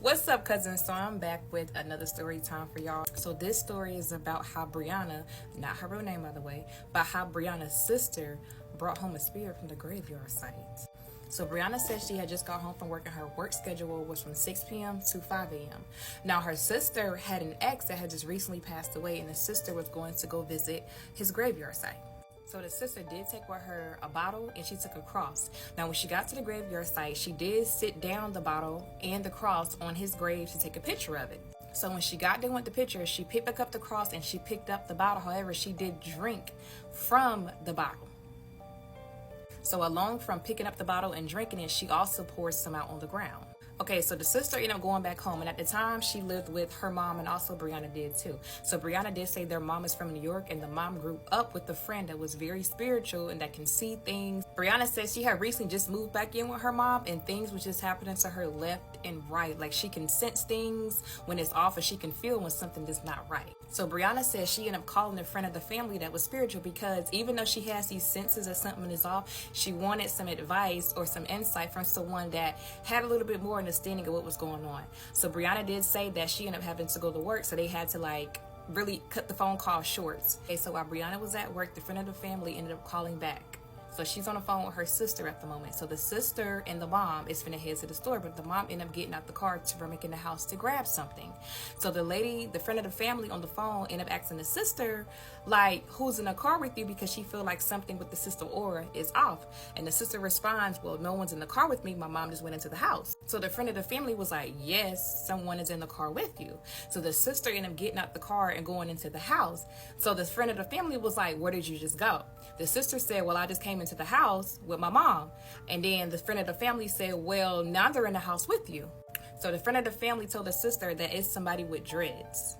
What's up, cousins? So I'm back with another story time for y'all. So this story is about how Brianna, not her real name by the way, but how Brianna's sister brought home a spirit from the graveyard site. So Brianna said she had just got home from work and her work schedule was from 6 p.m. to 5 a.m. Now her sister had an ex that had just recently passed away, and the sister was going to go visit his graveyard site. So the sister did take with her a bottle and she took a cross. Now when she got to the graveyard site, she did sit down the bottle and the cross on his grave to take a picture of it. So when she got done with the picture, she picked back up the cross and she picked up the bottle. However, she did drink from the bottle. So along from picking up the bottle and drinking it, she also poured some out on the ground. Okay, so the sister ended up going back home, and at the time she lived with her mom, and also Brianna did too. So Brianna did say their mom is from New York, and the mom grew up with a friend that was very spiritual and that can see things. Brianna said she had recently just moved back in with her mom, and things was just happening to her left and right. Like she can sense things when it's off, or she can feel when something is not right. So Brianna said she ended up calling a friend of the family that was spiritual, because even though she has these senses that something is off, she wanted some advice or some insight from someone that had a little bit more understanding of what was going on. So Brianna did say that she ended up having to go to work, so they had to really cut the phone call short. Okay, so while Brianna was at work, the friend of the family ended up calling back. So she's on the phone with her sister at the moment. So the sister and the mom is finna head to the store, but the mom ended up getting out the car to run in the house to grab something. So the lady, the friend of the family on the phone, ended up asking the sister, who's in the car with you, because she feel like something with the sister aura is off. And the sister responds, well, no one's in the car with me. My mom just went into the house. So the friend of the family was like, yes, someone is in the car with you. So the sister ended up getting out the car and going into the house. So the friend of the family was like, where did you just go? The sister said, well, I just came into the house with my mom. And then the friend of the family said, well, now they're in the house with you. So the friend of the family told the sister that it's somebody with dreads.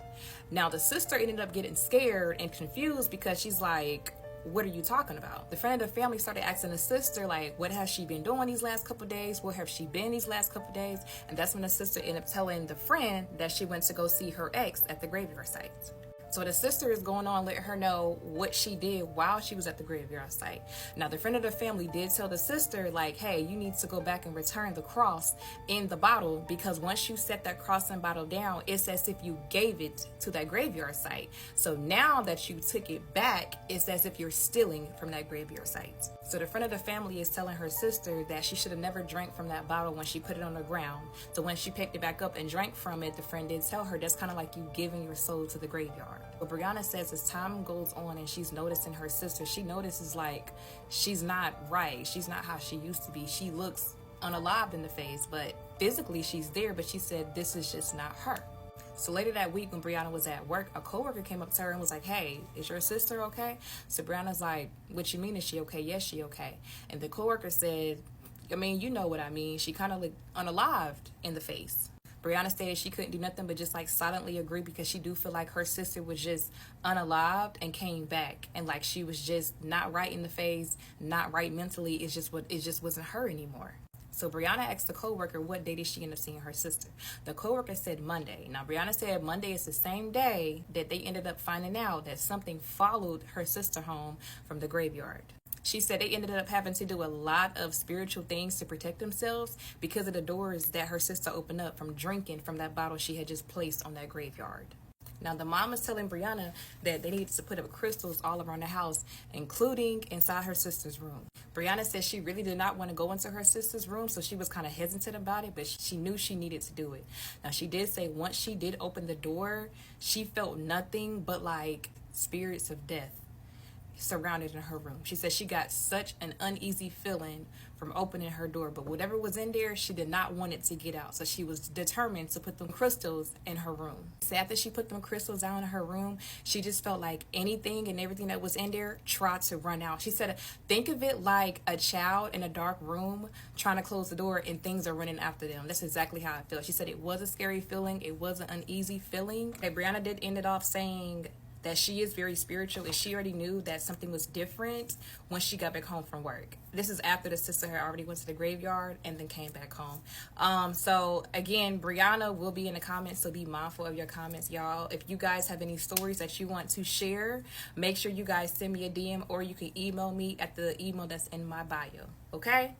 Now the sister ended up getting scared and confused, because she's like, what are you talking about? The friend of the family started asking the sister, what has she been doing these last couple of days? Where have she been these last couple of days? And that's when the sister ended up telling the friend that she went to go see her ex at the graveyard site. So the sister is going on letting her know what she did while she was at the graveyard site. Now the friend of the family did tell the sister, hey, you need to go back and return the cross in the bottle, because once you set that cross and bottle down, it's as if you gave it to that graveyard site. So now that you took it back, it's as if you're stealing from that graveyard site. So the friend of the family is telling her sister that she should have never drank from that bottle when she put it on the ground. So when she picked it back up and drank from it, the friend did tell her that's kind of like you giving your soul to the graveyard. But Brianna says as time goes on and she's noticing her sister, she notices she's not right. She's not how she used to be. She looks unalived in the face, but physically she's there, but she said this is just not her. So later that week when Brianna was at work, a coworker came up to her and was like, hey, is your sister okay? So Brianna's like, what you mean, is she okay? Yes, she okay. And the coworker said, I mean, you know what I mean. She kind of looked unalived in the face. Brianna stated she couldn't do nothing but just silently agree, because she do feel like her sister was just unalived and came back, and she was just not right in the face, not right mentally. It just wasn't her anymore. So Brianna asked the coworker what day did she end up seeing her sister. The coworker said Monday. Now Brianna said Monday is the same day that they ended up finding out that something followed her sister home from the graveyard. She said they ended up having to do a lot of spiritual things to protect themselves because of the doors that her sister opened up from drinking from that bottle she had just placed on that graveyard. Now the mom is telling Brianna that they needed to put up crystals all around the house, including inside her sister's room. Brianna said she really did not want to go into her sister's room, so she was kind of hesitant about it, but she knew she needed to do it. Now she did say once she did open the door, she felt nothing but spirits of death surrounded in her room. She said she got such an uneasy feeling from opening her door, but whatever was in there, she did not want it to get out. So she was determined to put them crystals in her room. So after she put them crystals out in her room, she just felt like anything and everything that was in there tried to run out. She said, think of it like a child in a dark room trying to close the door and things are running after them. That's exactly how I felt. She said it was a scary feeling. It was an uneasy feeling. Okay, Brianna did end it off saying that she is very spiritual, and she already knew that something was different when she got back home from work. This is after the sister had already went to the graveyard and then came back home. So again, Brianna will be in the comments, so be mindful of your comments, y'all. If you guys have any stories that you want to share, make sure you guys send me a DM, or you can email me at the email that's in my bio, okay?